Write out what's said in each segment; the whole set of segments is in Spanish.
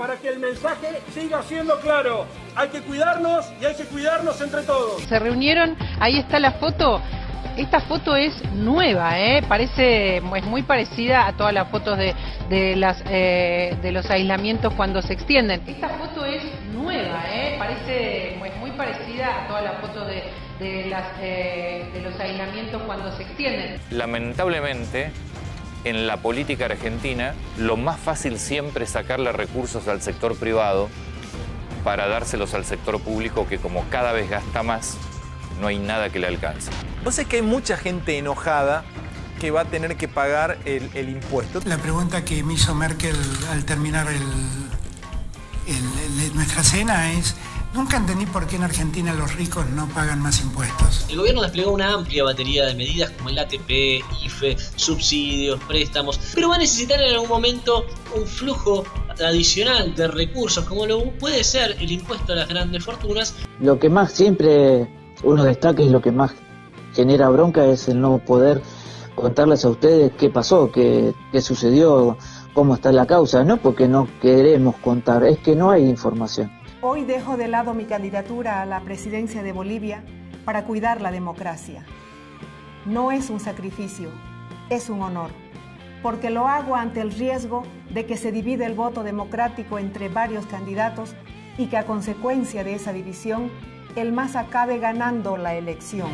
para que el mensaje siga siendo claro. Hay que cuidarnos y hay que cuidarnos entre todos. Se reunieron, ahí está la foto. Esta foto es nueva, es muy parecida a todas las fotos de los aislamientos cuando se extienden. Esta foto es nueva, es muy parecida a todas las fotos de los aislamientos cuando se extienden. Lamentablemente, en la política argentina, lo más fácil siempre es sacarle recursos al sector privado para dárselos al sector público, que como cada vez gasta más, no hay nada que le alcance. Vos sabés que hay mucha gente enojada que va a tener que pagar el impuesto. La pregunta que me hizo Merkel al terminar nuestra cena es: nunca entendí por qué en Argentina los ricos no pagan más impuestos. El gobierno desplegó una amplia batería de medidas como el ATP, IFE, subsidios, préstamos, pero va a necesitar en algún momento un flujo tradicional de recursos, como lo puede ser el impuesto a las grandes fortunas. Lo que más siempre uno destaca y lo que más genera bronca es el no poder contarles a ustedes qué pasó, qué sucedió, cómo está la causa, no porque no queremos contar, es que no hay información. Hoy dejo de lado mi candidatura a la presidencia de Bolivia para cuidar la democracia. No es un sacrificio, es un honor, porque lo hago ante el riesgo de que se divida el voto democrático entre varios candidatos y que a consecuencia de esa división, el MAS acabe ganando la elección.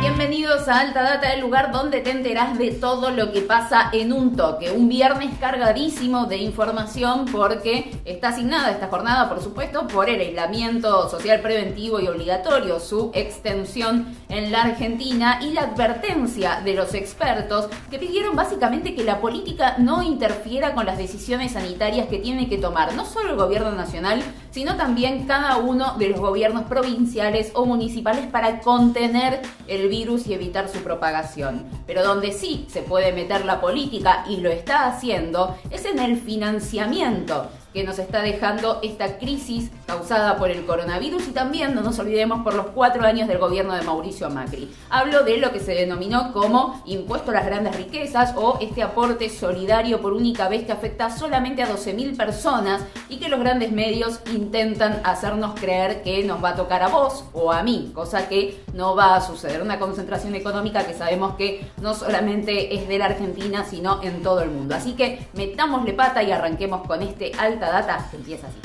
Bienvenidos a Alta Data, el lugar donde te enterás de todo lo que pasa en un toque. Un viernes cargadísimo de información porque está asignada esta jornada, por supuesto, por el aislamiento social preventivo y obligatorio, su extensión en la Argentina y la advertencia de los expertos que pidieron básicamente que la política no interfiera con las decisiones sanitarias que tiene que tomar no solo el gobierno nacional, sino también cada uno de los gobiernos provinciales o municipales para contener el virus y evitar su propagación. Pero donde sí se puede meter la política, y lo está haciendo, es en el financiamiento que nos está dejando esta crisis causada por el coronavirus y también, no nos olvidemos, por los 4 años del gobierno de Mauricio Macri. Hablo de lo que se denominó como impuesto a las grandes riquezas o este aporte solidario por única vez que afecta solamente a 12.000 personas y que los grandes medios intentan hacernos creer que nos va a tocar a vos o a mí, cosa que no va a suceder. Una concentración económica que sabemos que no solamente es de la Argentina, sino en todo el mundo. Así que metámosle pata y arranquemos con este Alta Data que empieza así.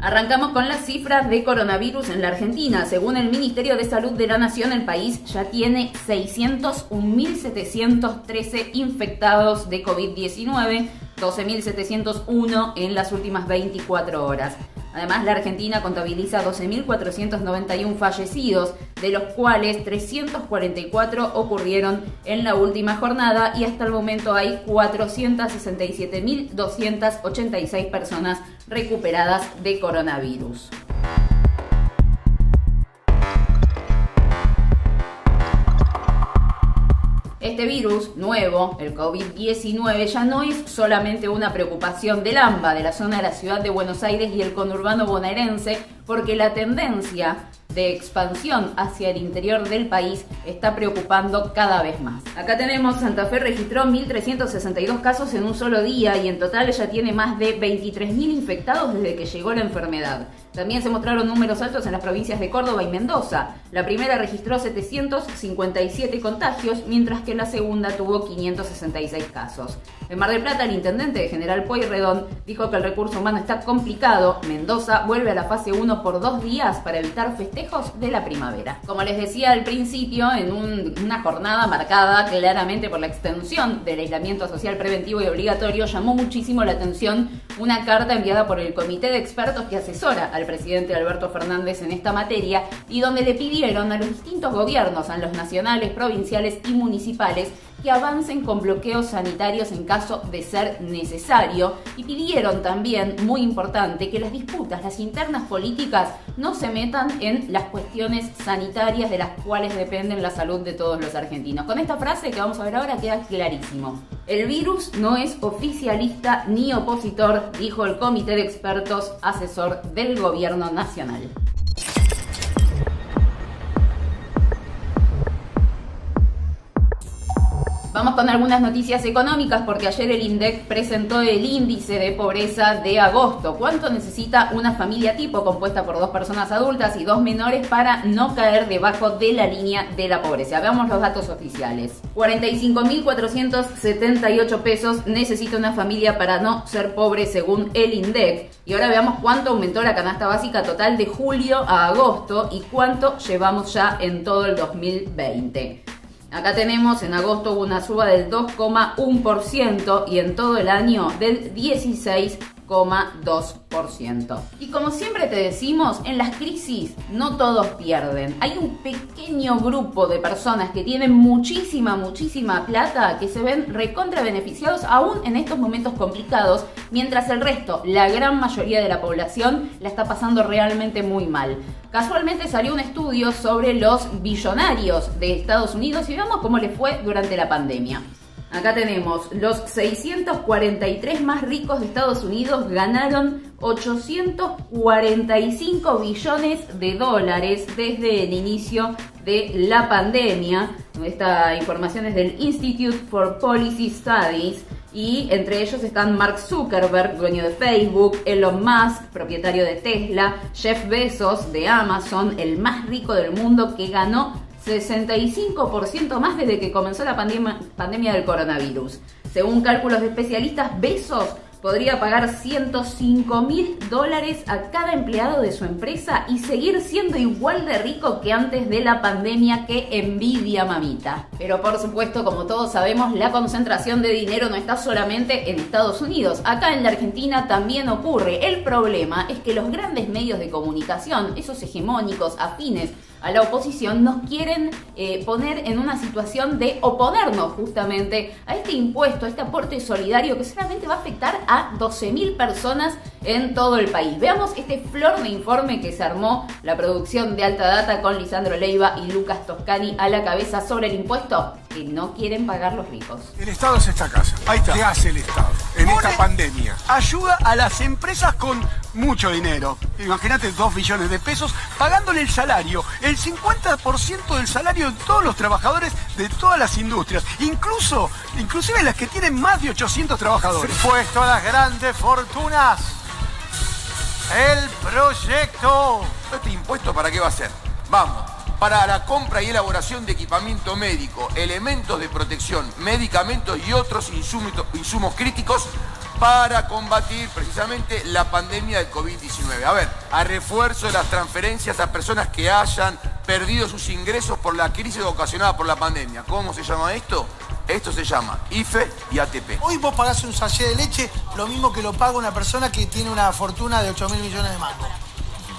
Arrancamos con las cifras de coronavirus en la Argentina. Según el Ministerio de Salud de la Nación, el país ya tiene 601.713 infectados de COVID-19, 12.701 en las últimas 24 horas. Además, la Argentina contabiliza 12.491 fallecidos, de los cuales 344 ocurrieron en la última jornada y hasta el momento hay 467.286 personas recuperadas de coronavirus. Este virus nuevo, el COVID-19, ya no es solamente una preocupación del AMBA, de la zona de la ciudad de Buenos Aires y el conurbano bonaerense, porque la tendencia de expansión hacia el interior del país está preocupando cada vez más. Acá tenemos: Santa Fe registró 1.362 casos en un solo día y en total ya tiene más de 23.000 infectados desde que llegó la enfermedad. También se mostraron números altos en las provincias de Córdoba y Mendoza. La primera registró 757 contagios, mientras que la segunda tuvo 566 casos. En Mar del Plata, el intendente de General Pueyrredón dijo que el recurso humano está complicado. Mendoza vuelve a la fase 1 por 2 días para evitar festejos de la primavera. Como les decía al principio, en una jornada marcada claramente por la extensión del aislamiento social preventivo y obligatorio, llamó muchísimo la atención una carta enviada por el comité de expertos que asesora al presidente Alberto Fernández en esta materia y donde le pidieron a los distintos gobiernos, a los nacionales, provinciales y municipales, que avancen con bloqueos sanitarios en caso de ser necesario, y pidieron también, muy importante, que las disputas, las internas políticas, no se metan en las cuestiones sanitarias de las cuales dependen la salud de todos los argentinos. Con esta frase que vamos a ver ahora queda clarísimo. El virus no es oficialista ni opositor, dijo el Comité de Expertos asesor del Gobierno Nacional. Vamos con algunas noticias económicas porque ayer el INDEC presentó el índice de pobreza de agosto. ¿Cuánto necesita una familia tipo compuesta por 2 personas adultas y 2 menores para no caer debajo de la línea de la pobreza? Veamos los datos oficiales. 45.478 pesos necesita una familia para no ser pobre según el INDEC. Y ahora veamos cuánto aumentó la canasta básica total de julio a agosto y cuánto llevamos ya en todo el 2020. Acá tenemos, en agosto hubo una suba del 2,1% y en todo el año del 16,2%. Y como siempre te decimos, en las crisis no todos pierden. Hay un pequeño grupo de personas que tienen muchísima plata que se ven recontra beneficiados aún en estos momentos complicados, mientras el resto, la gran mayoría de la población, la está pasando realmente muy mal. Casualmente salió un estudio sobre los billonarios de Estados Unidos y veamos cómo les fue durante la pandemia. Acá tenemos, los 643 más ricos de Estados Unidos ganaron 845 billones de dólares desde el inicio de la pandemia. Esta información es del Institute for Policy Studies. Y entre ellos están Mark Zuckerberg, dueño de Facebook, Elon Musk, propietario de Tesla, Jeff Bezos de Amazon, el más rico del mundo, que ganó 65% más desde que comenzó la pandemia del coronavirus. Según cálculos de especialistas, Bezos podría pagar $105.000 a cada empleado de su empresa y seguir siendo igual de rico que antes de la pandemia. ¡Qué envidia, mamita! Pero por supuesto, como todos sabemos, la concentración de dinero no está solamente en Estados Unidos. Acá en la Argentina también ocurre. El problema es que los grandes medios de comunicación, esos hegemónicos, afines a la oposición, nos quieren poner en una situación de oponernos justamente a este impuesto, a este aporte solidario que solamente va a afectar a 12.000 personas en todo el país. Veamos este flor de informe que se armó la producción de Alta Data con Lisandro Leiva y Lucas Toscani a la cabeza sobre el impuesto que no quieren pagar los ricos. El Estado es esta casa. Ahí está. ¿Qué hace el Estado en esta pandemia? Ayuda a las empresas con mucho dinero. Imagínate, 2 billones de pesos pagándole el salario, el 50% del salario de todos los trabajadores de todas las industrias, inclusive las que tienen más de 800 trabajadores. Impuesto a las grandes fortunas. El proyecto. ¿Este impuesto para qué va a ser? Vamos, para la compra y elaboración de equipamiento médico, elementos de protección, medicamentos y otros insumos críticos para combatir precisamente la pandemia del COVID-19. A ver, a refuerzo de las transferencias a personas que hayan perdido sus ingresos por la crisis ocasionada por la pandemia. ¿Cómo se llama esto? Esto se llama IFE y ATP. Hoy vos pagás un sachet de leche lo mismo que lo paga una persona que tiene una fortuna de 8.000 millones de mangos.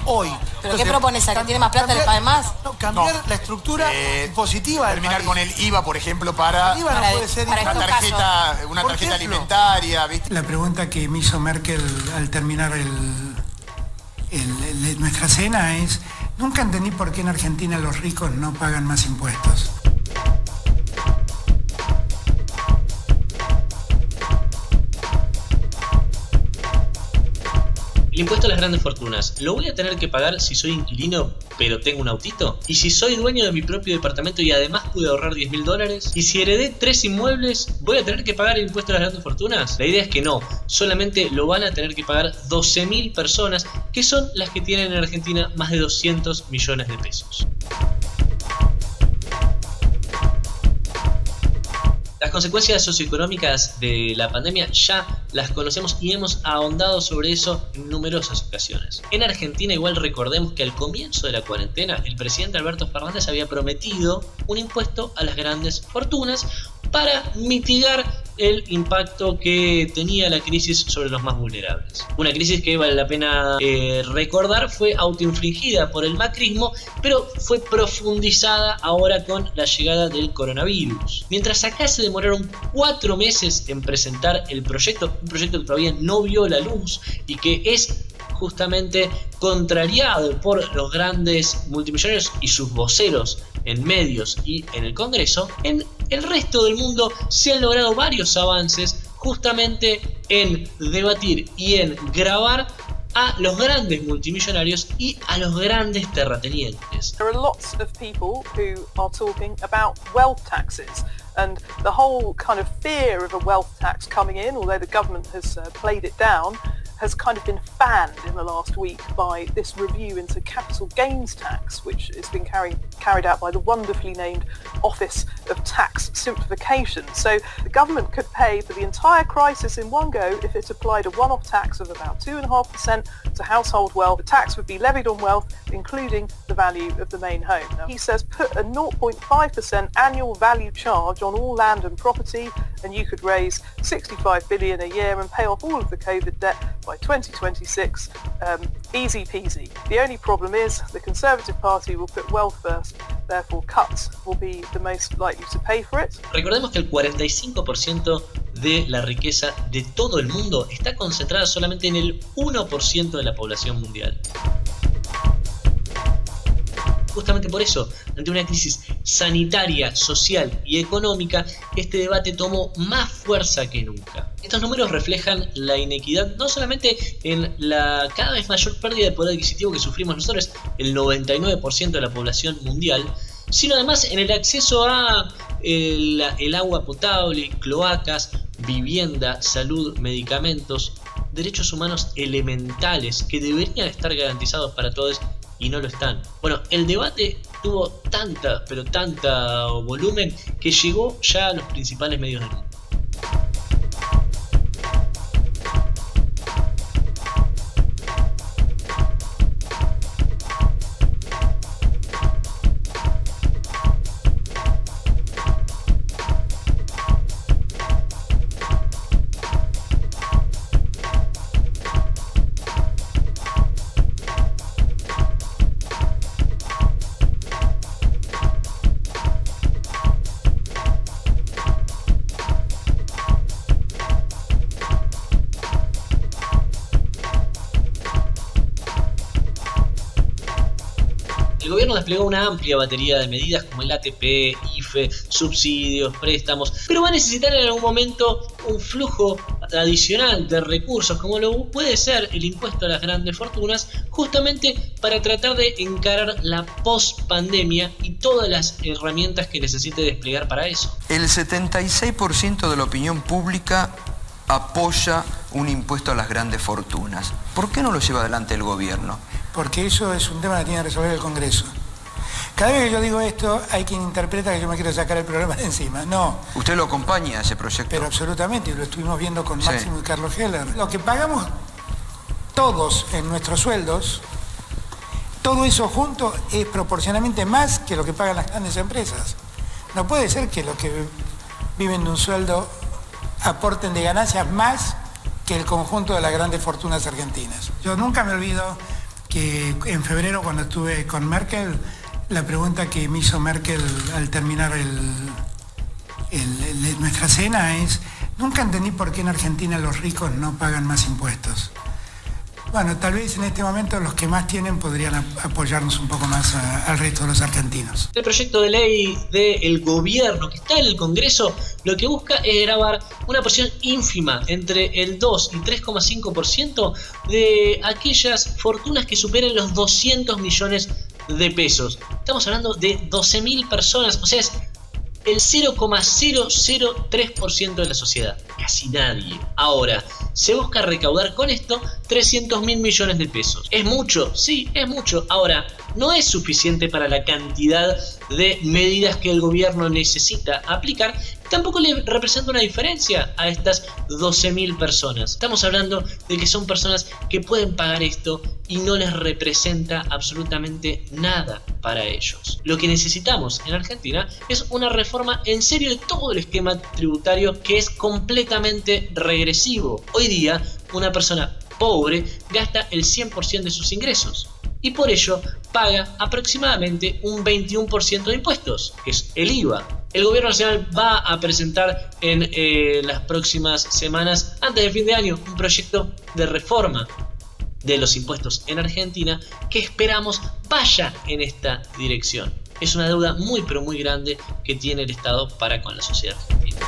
Hoy. ¿Pero entonces, qué propones? ¿A que tiene más plata le pague más? No, cambiar la estructura impositiva. Terminar con el IVA, por ejemplo, para, el IVA no puede ser una tarjeta alimentaria, ¿viste? La pregunta que me hizo Merkel al terminar nuestra cena es: nunca entendí por qué en Argentina los ricos no pagan más impuestos. El impuesto a las grandes fortunas, ¿lo voy a tener que pagar si soy inquilino pero tengo un autito? ¿Y si soy dueño de mi propio departamento y además pude ahorrar $10.000? ¿Y si heredé 3 inmuebles, voy a tener que pagar el impuesto a las grandes fortunas? La idea es que no, solamente lo van a tener que pagar 12.000 personas, que son las que tienen en Argentina más de 200 millones de pesos. Las consecuencias socioeconómicas de la pandemia ya las conocemos y hemos ahondado sobre eso en numerosas ocasiones. En Argentina, igual recordemos que al comienzo de la cuarentena, el presidente Alberto Fernández había prometido un impuesto a las grandes fortunas para mitigar el impacto que tenía la crisis sobre los más vulnerables. Una crisis que vale la pena recordar fue autoinfligida por el macrismo, pero fue profundizada ahora con la llegada del coronavirus. Mientras acá se demoraron 4 meses en presentar el proyecto, un proyecto que todavía no vio la luz y que es justamente contrariado por los grandes multimillonarios y sus voceros en medios y en el Congreso, en el resto del mundo se han logrado varios avances justamente en debatir y en grabar a los grandes multimillonarios y a los grandes terratenientes. There are lots of people who are talking about wealth taxes and the whole kind of fear of a wealth tax coming in, although the government has played it down, has kind of been fanned in the last week by this review into capital gains tax, which has been carried out by the wonderfully named Office of Tax Simplification. So the government could pay for the entire crisis in one go if it applied a one-off tax of about 2.5% to household wealth. The tax would be levied on wealth, including the value of the main home. Now, he says put a 0.5% annual value charge on all land and property, and you could raise 65 billion a year and pay off all of the COVID debt by 2026, easy peasy. The only problem is the Conservative Party will put wealth first, therefore cuts will be the most likely to pay for it. Recordemos que el 45% de la riqueza de todo el mundo está concentrada solamente en el 1% de la población mundial. Justamente por eso, ante una crisis sanitaria, social y económica, este debate tomó más fuerza que nunca. Estos números reflejan la inequidad no solamente en la cada vez mayor pérdida de poder adquisitivo que sufrimos nosotros, el 99% de la población mundial, sino además en el acceso a el agua potable, cloacas, vivienda, salud, medicamentos, derechos humanos elementales que deberían estar garantizados para todos y no lo están. Bueno, el debate tuvo tanta volumen que llegó ya a los principales medios del mundo. El gobierno desplegó una amplia batería de medidas como el ATP, IFE, subsidios, préstamos, pero va a necesitar en algún momento un flujo adicional de recursos como lo puede ser el impuesto a las grandes fortunas, justamente para tratar de encarar la post-pandemia y todas las herramientas que necesite desplegar para eso. El 76% de la opinión pública apoya un impuesto a las grandes fortunas. ¿Por qué no lo lleva adelante el gobierno? Porque eso es un tema que tiene que resolver el Congreso. Cada vez que yo digo esto, hay quien interpreta que yo me quiero sacar el problema de encima. No. ¿Usted lo acompaña a ese proyecto? Pero absolutamente, y lo estuvimos viendo con Máximo y Carlos Heller. Lo que pagamos todos en nuestros sueldos, todo eso junto es proporcionalmente más que lo que pagan las grandes empresas. No puede ser que los que viven de un sueldo aporten de ganancias más que el conjunto de las grandes fortunas argentinas. Yo nunca me olvido que en febrero, cuando estuve con Merkel, la pregunta que me hizo Merkel al terminar nuestra cena es: nunca entendí por qué en Argentina los ricos no pagan más impuestos. Bueno, tal vez en este momento los que más tienen podrían apoyarnos un poco más al resto de los argentinos. El proyecto de ley del gobierno que está en el Congreso lo que busca es gravar una porción ínfima entre el 2 y 3,5% de aquellas fortunas que superen los 200 millones de pesos. Estamos hablando de 12.000 personas, o sea, es el 0,003% de la sociedad, casi nadie. Ahora, se busca recaudar con esto 300.000 millones de pesos. ¿Es mucho? Sí, es mucho. Ahora, no es suficiente para la cantidad de medidas que el gobierno necesita aplicar. Tampoco le representa una diferencia a estas 12.000 personas. Estamos hablando de que son personas que pueden pagar esto y no les representa absolutamente nada para ellos. Lo que necesitamos en Argentina es una reforma en serio de todo el esquema tributario, que es completamente regresivo. Hoy día una persona pobre gasta el 100% de sus ingresos y por ello paga aproximadamente un 21% de impuestos, que es el IVA. El gobierno nacional va a presentar en las próximas semanas, antes de fin de año, un proyecto de reforma de los impuestos en Argentina que esperamos vaya en esta dirección. Es una deuda muy pero muy grande que tiene el Estado para con la sociedad argentina.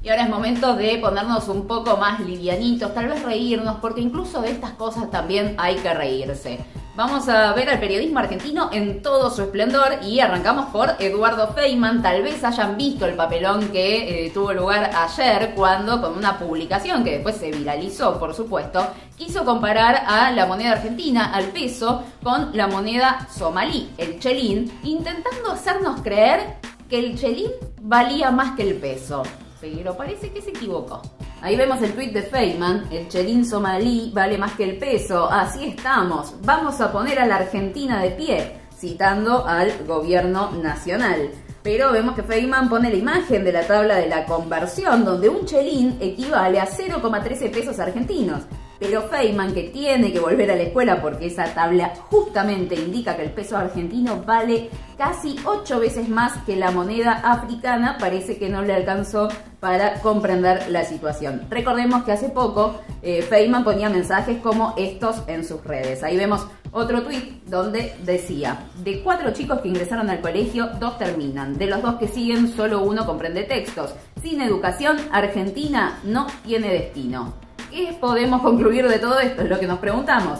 Y ahora es momento de ponernos un poco más livianitos, tal vez reírnos, porque incluso de estas cosas también hay que reírse. Vamos a ver al periodismo argentino en todo su esplendor y arrancamos por Eduardo Feynman. Tal vez hayan visto el papelón que tuvo lugar ayer cuando, con una publicación que después se viralizó, por supuesto, quiso comparar a la moneda argentina, al peso, con la moneda somalí, el chelín, intentando hacernos creer que el chelín valía más que el peso. Pero parece que se equivocó. Ahí vemos el tuit de Feynman: el chelín somalí vale más que el peso, así estamos, vamos a poner a la Argentina de pie, citando al gobierno nacional. Pero vemos que Feynman pone la imagen de la tabla de la conversión, donde un chelín equivale a 0,13 pesos argentinos. Pero Feynman, que tiene que volver a la escuela porque esa tabla justamente indica que el peso argentino vale casi 8 veces más que la moneda africana, parece que no le alcanzó para comprender la situación. Recordemos que hace poco Feynman ponía mensajes como estos en sus redes. Ahí vemos otro tuit donde decía: de 4 chicos que ingresaron al colegio, 2 terminan. De los 2 que siguen, solo 1 comprende textos. Sin educación, Argentina no tiene destino. ¿Qué podemos concluir de todo esto? Es lo que nos preguntamos.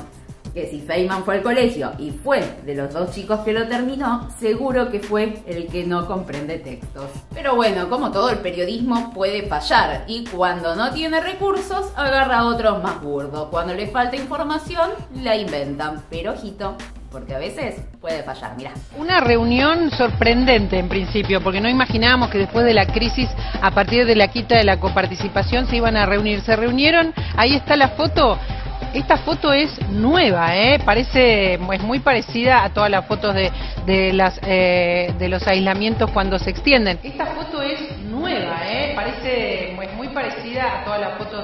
Que si Feynman fue al colegio y fue de los 2 chicos que lo terminó, seguro que fue el que no comprende textos. Pero bueno, como todo, el periodismo puede fallar y cuando no tiene recursos agarra a otros más burdos. Cuando le falta información la inventan, pero ojito, porque a veces puede fallar. Mirá. Una reunión sorprendente en principio, porque no imaginábamos que después de la crisis, a partir de la quita de la coparticipación, se iban a reunir. Se reunieron, ahí está la foto. Esta foto es nueva, parece, es muy parecida a todas las fotos de los aislamientos cuando se extienden. Esta foto es nueva, parece, es muy parecida a todas las fotos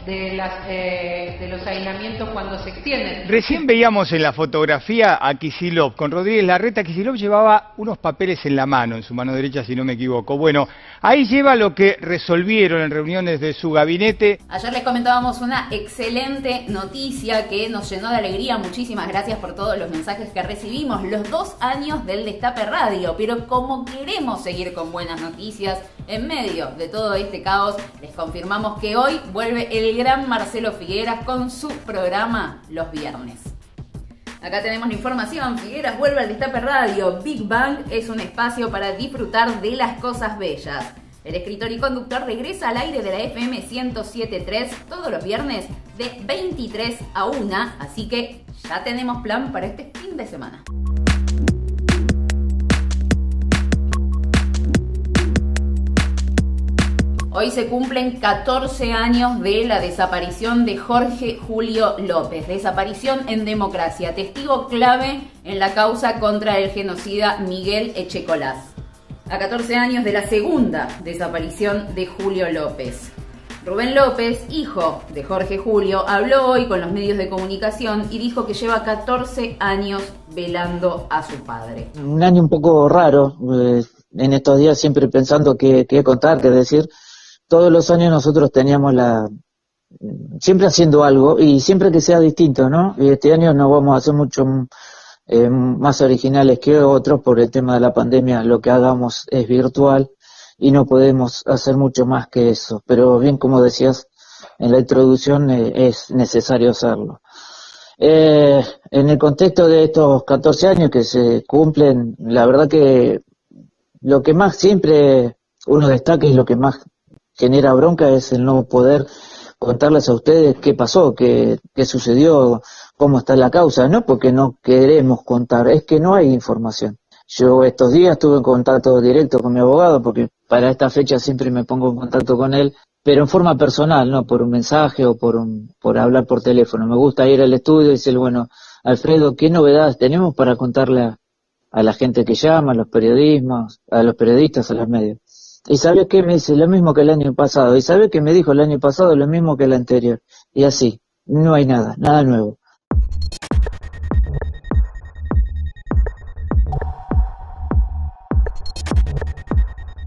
de los aislamientos cuando se extienden. Recién veíamos en la fotografía a Kicillof con Rodríguez Larreta. Kicillof llevaba unos papeles en la mano, en su mano derecha, si no me equivoco. Bueno, ahí lleva lo que resolvieron en reuniones de su gabinete. Ayer les comentábamos una excelente noticia que nos llenó de alegría. Muchísimas gracias por todos los mensajes que recibimos. Los 2 años del Destape Radio. Pero como queremos seguir con buenas noticias en medio de todo este caos, les confirmamos que hoy vuelve el gran Marcelo Figueras con su programa los viernes. Acá tenemos la información. Figueras vuelve al Destape Radio. Big Bang es un espacio para disfrutar de las cosas bellas. El escritor y conductor regresa al aire de la FM 107.3 todos los viernes de 23 a 1, así que ya tenemos plan para este fin de semana. Hoy se cumplen 14 años de la desaparición de Jorge Julio López. Desaparición en democracia, testigo clave en la causa contra el genocida Miguel Echecolás. A 14 años de la segunda desaparición de Julio López. Rubén López, hijo de Jorge Julio, habló hoy con los medios de comunicación y dijo que lleva 14 años velando a su padre. Un año un poco raro, en estos días siempre pensando qué contar, qué decir. Todos los años nosotros teníamos siempre haciendo algo y siempre que sea distinto, ¿no? Y este año no vamos a hacer mucho más originales que otros por el tema de la pandemia. Lo que hagamos es virtual y no podemos hacer mucho más que eso. Pero bien, como decías en la introducción, es necesario hacerlo. En el contexto de estos 14 años que se cumplen, la verdad que lo que más siempre uno destaca y lo que más genera bronca es el no poder contarles a ustedes qué pasó, qué sucedió, cómo está la causa, no porque no queremos contar, es que no hay información. Yo estos días estuve en contacto directo con mi abogado, porque para esta fecha siempre me pongo en contacto con él, pero en forma personal, no por un mensaje o por hablar por teléfono. Me gusta ir al estudio y decir, bueno, Alfredo, ¿qué novedades tenemos para contarle a la gente que llama, a los periodistas, a los medios? Y ¿sabe qué? Me dice lo mismo que el año pasado. ¿Y sabe qué me dijo el año pasado? Lo mismo que el anterior. Y así, no hay nada nuevo.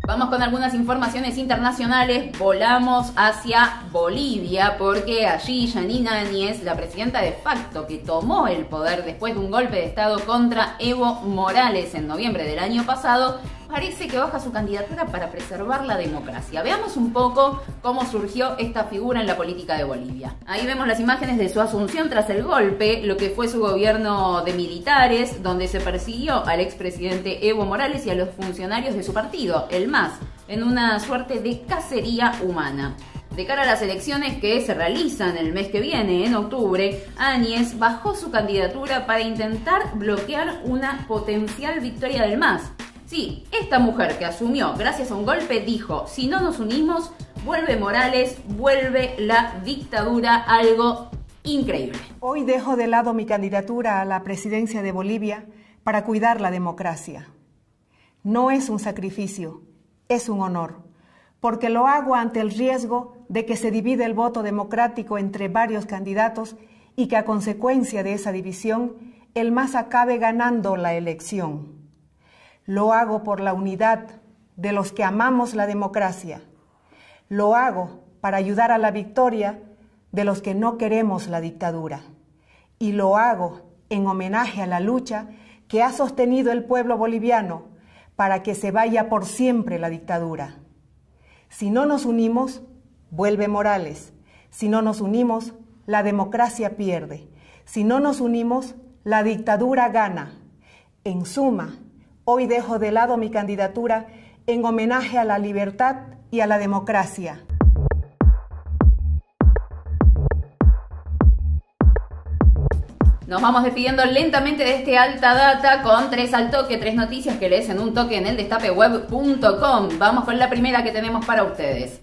Vamos con algunas informaciones internacionales. Volamos hacia Bolivia porque allí Yanina Áñez, la presidenta de facto que tomó el poder después de un golpe de estado contra Evo Morales en noviembre del año pasado, parece que baja su candidatura para preservar la democracia. Veamos un poco cómo surgió esta figura en la política de Bolivia. Ahí vemos las imágenes de su asunción tras el golpe, lo que fue su gobierno de militares, donde se persiguió al expresidente Evo Morales y a los funcionarios de su partido, el MAS, en una suerte de cacería humana. De cara a las elecciones que se realizan el mes que viene, en octubre, Áñez bajó su candidatura para intentar bloquear una potencial victoria del MAS. Sí, esta mujer que asumió gracias a un golpe dijo, si no nos unimos, vuelve Morales, vuelve la dictadura, algo increíble. Hoy dejo de lado mi candidatura a la presidencia de Bolivia para cuidar la democracia. No es un sacrificio, es un honor, porque lo hago ante el riesgo de que se divida el voto democrático entre varios candidatos y que a consecuencia de esa división, el MAS acabe ganando la elección. Lo hago por la unidad de los que amamos la democracia. Lo hago para ayudar a la victoria de los que no queremos la dictadura. Y lo hago en homenaje a la lucha que ha sostenido el pueblo boliviano para que se vaya por siempre la dictadura. Si no nos unimos, vuelve Morales. Si no nos unimos, la democracia pierde. Si no nos unimos, la dictadura gana. En suma, hoy dejo de lado mi candidatura en homenaje a la libertad y a la democracia. Nos vamos despidiendo lentamente de este Alta Data con 3 al toque, 3 noticias que lees en un toque en eldestapeweb.com. Vamos con la primera que tenemos para ustedes.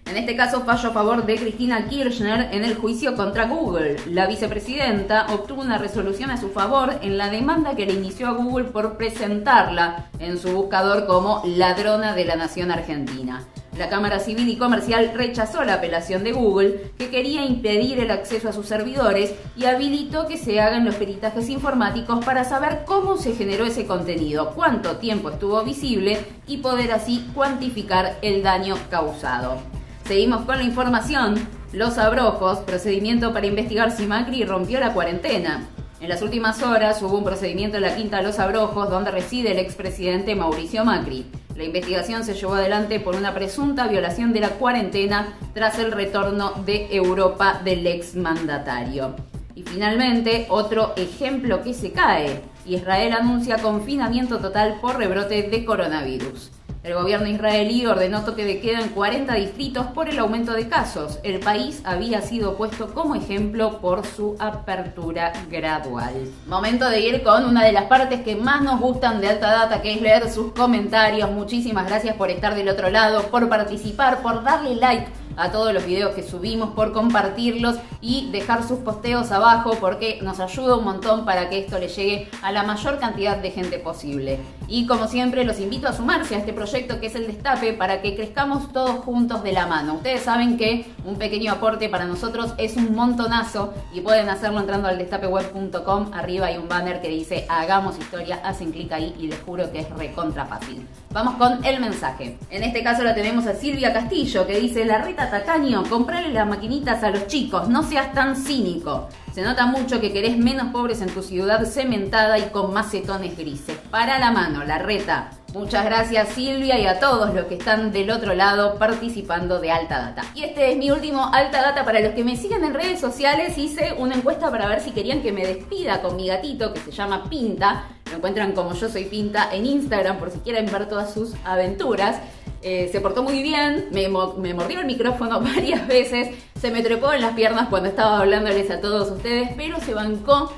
En este caso, fallo a favor de Cristina Kirchner en el juicio contra Google. La vicepresidenta obtuvo una resolución a su favor en la demanda que le inició a Google por presentarla en su buscador como ladrona de la nación argentina. La Cámara Civil y Comercial rechazó la apelación de Google, que quería impedir el acceso a sus servidores y habilitó que se hagan los peritajes informáticos para saber cómo se generó ese contenido, cuánto tiempo estuvo visible y poder así cuantificar el daño causado. Seguimos con la información. Los Abrojos, procedimiento para investigar si Macri rompió la cuarentena. En las últimas horas hubo un procedimiento en la Quinta Los Abrojos donde reside el expresidente Mauricio Macri. La investigación se llevó adelante por una presunta violación de la cuarentena tras el retorno de Europa del exmandatario. Y finalmente, otro ejemplo que se cae. Israel anuncia confinamiento total por rebrote de coronavirus. El gobierno israelí ordenó toque de queda en 40 distritos por el aumento de casos. El país había sido puesto como ejemplo por su apertura gradual. Momento de ir con una de las partes que más nos gustan de Alta Data, que es leer sus comentarios. Muchísimas gracias por estar del otro lado, por participar, por darle like a todos los videos que subimos, por compartirlos y dejar sus posteos abajo, porque nos ayuda un montón para que esto le llegue a la mayor cantidad de gente posible. Y como siempre, los invito a sumarse a este proyecto que es El Destape, para que crezcamos todos juntos de la mano. Ustedes saben que un pequeño aporte para nosotros es un montonazo y pueden hacerlo entrando al destapeweb.com. Arriba hay un banner que dice Hagamos Historia, hacen clic ahí y les juro que es recontra fácil. Vamos con el mensaje. En este caso la tenemos a Silvia Castillo, que dice: Larreta tacaño, comprale las maquinitas a los chicos, no seas tan cínico. Se nota mucho que querés menos pobres en tu ciudad cementada y con macetones grises. Para la mano, Larreta. Muchas gracias, Silvia, y a todos los que están del otro lado participando de Alta Data. Y este es mi último Alta Data. Para los que me siguen en redes sociales, hice una encuesta para ver si querían que me despida con mi gatito, que se llama Pinta. Lo encuentran como Yo Soy Pinta en Instagram por si quieren ver todas sus aventuras. Se portó muy bien, me mordió el micrófono varias veces, se me trepó en las piernas cuando estaba hablándoles a todos ustedes, pero se bancó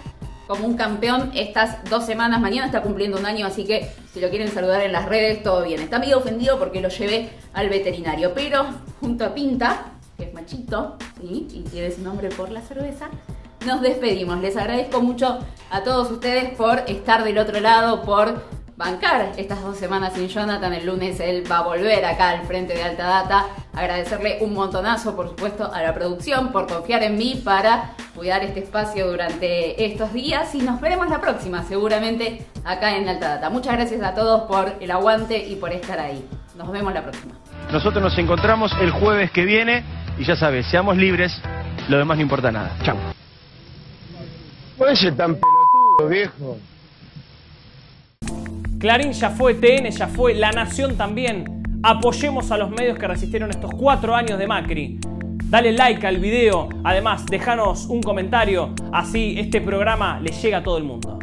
como un campeón estas 2 semanas. Mañana está cumpliendo 1 año, así que si lo quieren saludar en las redes, todo bien. Está medio ofendido porque lo llevé al veterinario, pero junto a Pinta, que es machito, ¿sí? Y tiene su nombre por la cerveza, nos despedimos. Les agradezco mucho a todos ustedes por estar del otro lado, por bancar estas 2 semanas sin Jonathan. El lunes él va a volver acá al frente de Alta Data. Agradecerle un montonazo, por supuesto, a la producción por confiar en mí para cuidar este espacio durante estos días. Y nos veremos la próxima, seguramente, acá en Alta Data. Muchas gracias a todos por el aguante y por estar ahí. Nos vemos la próxima. Nosotros nos encontramos el jueves que viene y ya sabes, seamos libres, lo demás no importa nada. Chau. Puede ser tan pelotudo, viejo. Clarín ya fue, TN ya fue, La Nación también. Apoyemos a los medios que resistieron estos 4 años de Macri. Dale like al video, además déjanos un comentario, así este programa le llega a todo el mundo.